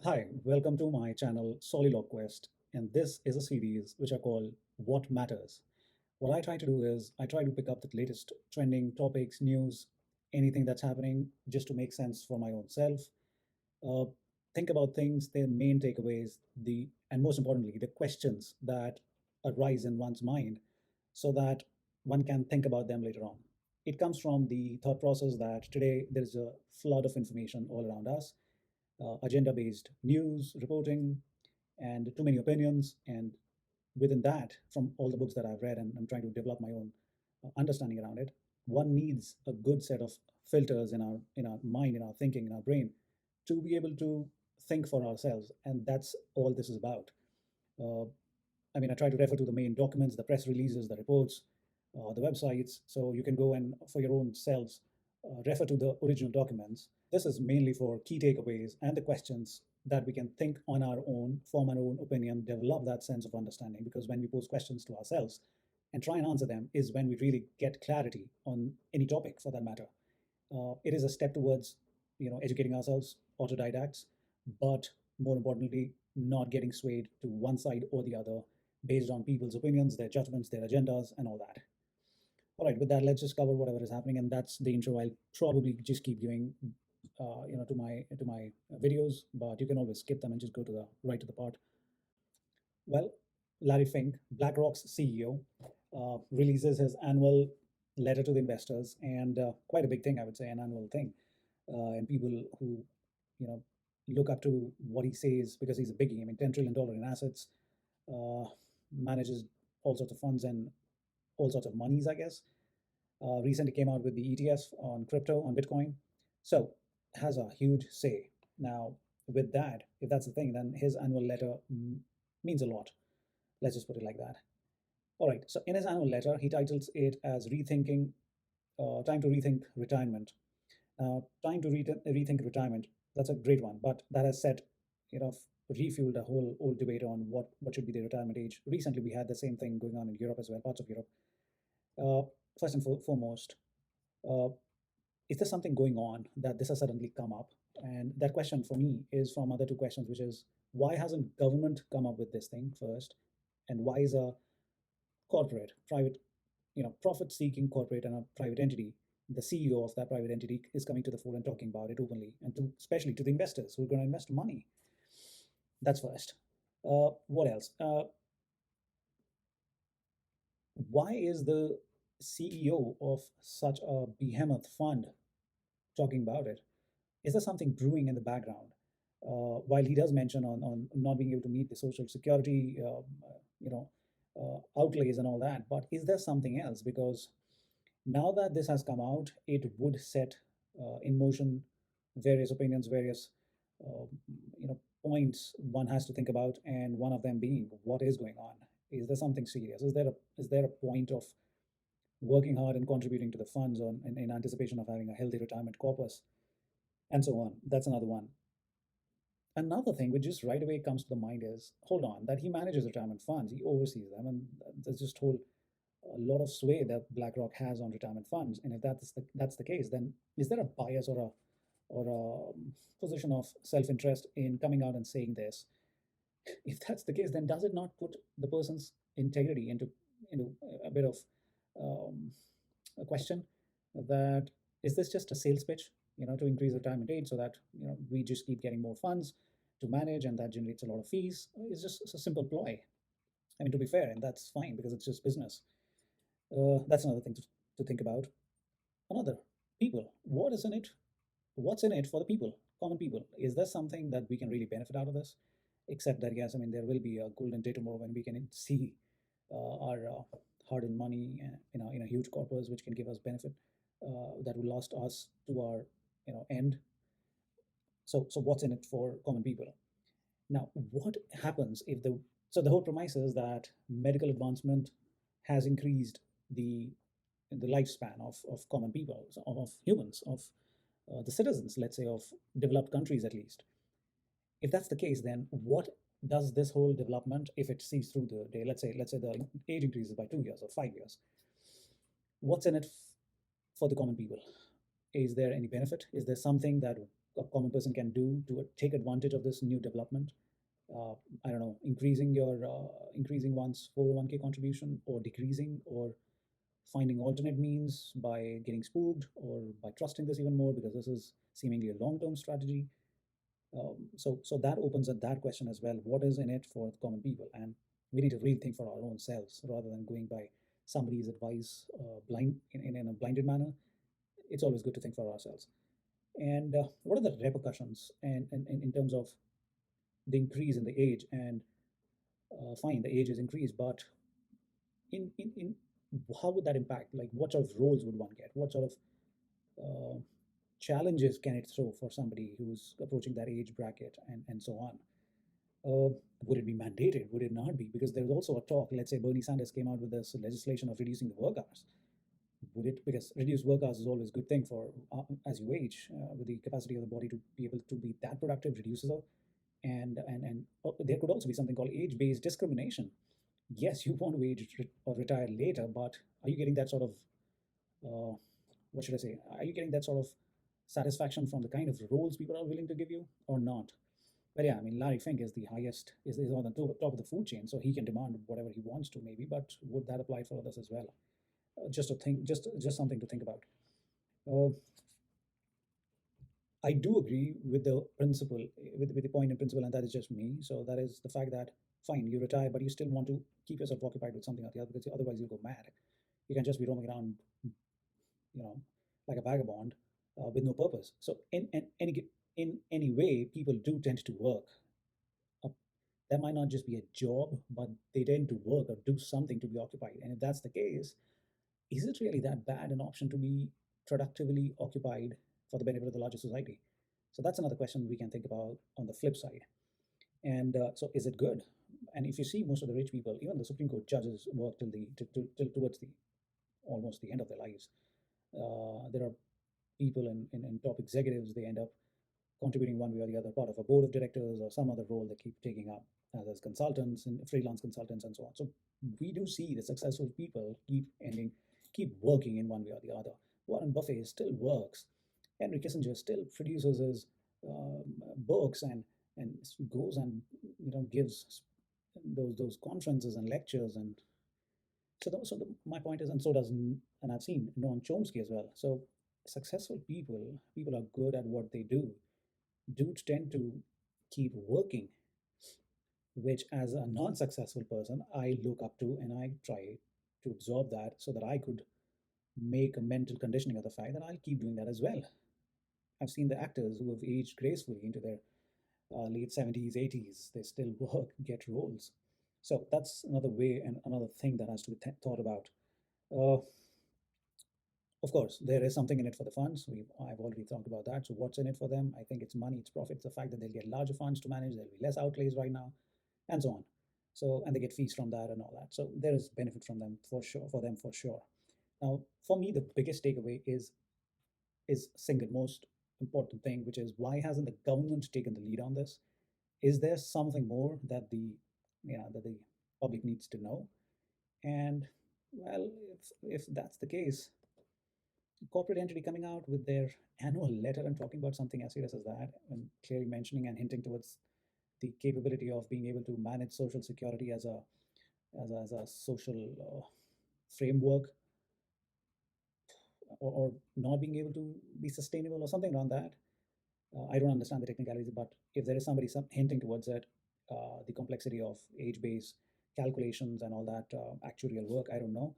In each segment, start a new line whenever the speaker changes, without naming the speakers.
Hi, welcome to my channel Soliloquest, and this is a series which I call What Matters. What I try to do is I try to pick up the latest trending topics, news, anything that's happening just to make sense for my own self. Uh, think about things, their main takeaways, and most importantly, the questions that arise in one's mind so that one can think about them later on. It comes from the thought process that today there's a flood of information all around us, agenda based news, reporting, and too many opinions. And within that, from all the books that I've read, and I'm trying to develop my own understanding around it, one needs a good set of filters in our mind, in our thinking, in our brain, to be able to think for ourselves. And that's all this is about. Uh, I mean, I try to refer to the main documents, the press releases, the reports, the websites, so you can go and for your own selves refer to the original documents. This is mainly for key takeaways and the questions that we can think on our own, form our own opinion, develop that sense of understanding. Because when we pose questions to ourselves and try and answer them, is when we really get clarity on any topic for that matter. It is a step towards, educating ourselves, autodidacts, but more importantly, not getting swayed to one side or the other based on people's opinions, their judgments, their agendas, and all that. All right, with that, let's just cover whatever is happening, and that's the intro. I'll probably just keep giving, to my videos, but you can always skip them and just go to the right to the part. Well, Larry Fink, BlackRock's CEO, releases his annual letter to the investors, and quite a big thing, I would say, an annual thing. And people who, you know, look up to what he says because he's a biggie. I mean, $10 trillion in assets, uh, manages all sorts of funds and all sorts of monies, I guess. Recently came out with the ETFs on crypto, on Bitcoin. So has a huge say. Now, with that, if that's the thing, then his annual letter means a lot. Let's just put it like that. All right. So in his annual letter, he titles it as "Rethinking, Time to Rethink Retirement." Now, time to rethink retirement. That's a great one, but that has set, you know, refueled a whole old debate on what should be the retirement age. Recently, we had the same thing going on in Europe as well, parts of Europe. Uh, First and foremost, uh, is there something going on that this has suddenly come up? And that question for me is from other two questions, which is why hasn't government come up with this thing first, and why is a corporate, private, profit-seeking corporate and a private entity, the CEO of that private entity is coming to the fore and talking about it openly, and to especially to the investors who are going to invest money. That's first. What else? Why is the CEO of such a behemoth fund talking about it? Is there something brewing in the background? While he does mention on not being able to meet the social security, outlays and all that, but is there something else? Because now that this has come out, it would set in motion various opinions, various uh, points one has to think about, and one of them being what is going on. Is there something serious? Is there a point of working hard and contributing to the funds in anticipation of having a healthy retirement corpus, and so on? That's another one. Another thing which just right away comes to the mind is, hold on, that he manages retirement funds, he oversees them, and there's just whole a lot of sway that BlackRock has on retirement funds. And if that's the case, then is there a bias or a position of self-interest in coming out and saying this? If that's the case, then does it not put the person's integrity into a bit of um, a question that is this just a sales pitch, to increase retirement age so that we just keep getting more funds to manage and that generates a lot of fees? It's just a simple ploy. I mean, to be fair, and that's fine because it's just business. That's another thing to think about. Another, people. What is in it? What's in it for the people, common people? Is there something that we can really benefit out of this? Except that, yes, I mean, there will be a golden day tomorrow when we can see our hard-earned money in a huge corpus, which can give us benefit that will last us to our end. So what's in it for common people? Now, what happens if the whole premise is that medical advancement has increased the lifespan of common people, of humans, of the citizens, let's say, of developed countries at least. If that's the case, then what does this whole development, if it sees through the day, let's say the age increases by 2 years or 5 years, what's in it for the common people? Is there any benefit? Is there something that a common person can do to take advantage of this new development. uh, I don't know, increasing one's 401k contribution, or decreasing, or finding alternate means by getting spooked, or by trusting this even more because this is seemingly a long-term strategy. So that opens up that question as well. What is in it for the common people? And we need to really think for our own selves rather than going by somebody's advice in a blinded manner. It's always good to think for ourselves. And what are the repercussions and in terms of the increase in the age? And fine, the age is increased, but in how would that impact? Like, what sort of roles would one get? What sort of uh, challenges can it throw for somebody who's approaching that age bracket, and so on? Uh, would it be mandated? Would it not be? Because there's also a talk. Let's say Bernie Sanders came out with this legislation of reducing the work hours. Would it? Because reduced work hours is always a good thing for as you age, with the capacity of the body to be able to be that productive reduces it. And there could also be something called age-based discrimination. Yes, you want to age or retire later, but are you getting that sort of what should I say? Are you getting that sort of satisfaction from the kind of roles people are willing to give you, or not? But yeah, I mean, Larry Fink is the highest, is on the top of the food chain, so he can demand whatever he wants to, maybe. But would that apply for others as well? Just to think, just something to think about. Uh, I do agree with the principle, with the point in principle, and that is just me. So that is the fact that fine, you retire, but you still want to keep yourself occupied with something or the other, because otherwise you'll go mad. You can just be roaming around, you know, like a vagabond with no purpose. So in any way, people do tend to work. Uh, that might not just be a job, but they tend to work or do something to be occupied. And if that's the case, is it really that bad an option to be productively occupied for the benefit of the larger society? So that's another question we can think about on the flip side. And so, is it good? And if you see most of the rich people, even the Supreme Court judges, work till towards the almost the end of their lives. There are people in top executives, they end up contributing one way or the other, part of a board of directors or some other role they keep taking up as consultants and freelance consultants and so on. So we do see the successful people keep working in one way or the other. Warren Buffett still works. Henry Kissinger still produces his books and goes and gives those conferences and lectures. And my point is, and so does, and I've seen Noam Chomsky as well. So successful people are good at what they do tend to keep working, which as a non-successful person I look up to, and I try to absorb that so that I could make a mental conditioning of the fact that I'll keep doing that as well. I've seen the actors who have aged gracefully into their late 70s, 80s. They still work, get roles. So that's another way and another thing that has to be thought about. Uh, of course, there is something in it for the funds. I've already talked about that. So what's in it for them? I think it's money, it's profit, the fact that they'll get larger funds to manage, there'll be less outlays right now, and so on. So, and they get fees from that and all that. So there is benefit from them for sure, for them for sure. Now, for me, the biggest takeaway is single most important thing, which is, why hasn't the government taken the lead on this? Is there something more that the public needs to know? And well, if that's the case, corporate entity coming out with their annual letter and talking about something as serious as that, and clearly mentioning and hinting towards the capability of being able to manage social security as a social framework, or not being able to be sustainable or something around that. I don't understand the technicalities, but if there is somebody hinting towards it, the complexity of age-based calculations and all that actuarial work, I don't know.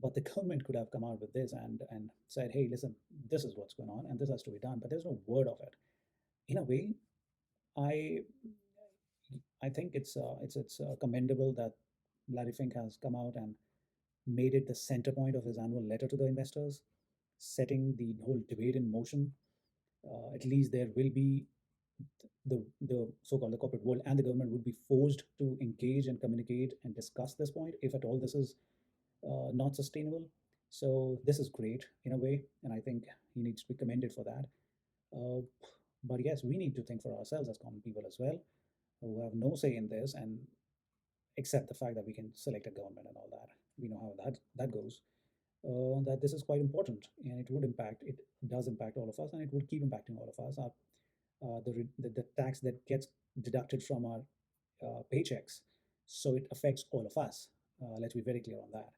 But the government could have come out with this and said, "Hey, listen, this is what's going on, and this has to be done." But there's no word of it. In a way, I I think it's commendable that Larry Fink has come out and made it the center point of his annual letter to the investors, setting the whole debate in motion. At least there will be the so-called the corporate world and the government would be forced to engage and communicate and discuss this point, if at all this is not sustainable. So this is great in a way, and I think he needs to be commended for that. Uh, but yes, we need to think for ourselves as common people as well, who have no say in this, and accept the fact that we can select a government and all that. We know how that goes. that this is quite important and it would impact, it does impact all of us and it would keep impacting all of us. The tax that gets deducted from our paychecks, so it affects all of us. Let's be very clear on that.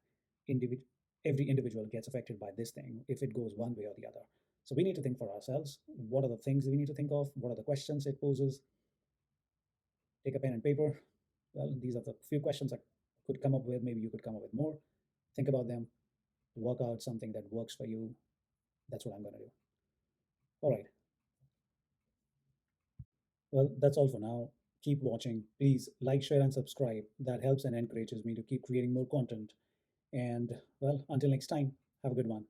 Individ- every individual gets affected by this thing if it goes one way or the other. So we need to think for ourselves. What are the things we need to think of? What are the questions it poses? Take a pen and paper. Well, these are the few questions I could come up with. Maybe you could come up with more. Think about them, work out something that works for you. That's what I'm going to do. All right. Well, that's all for now. Keep watching. Please like, share, and subscribe. That helps and encourages me to keep creating more content. And well, until next time, have a good one.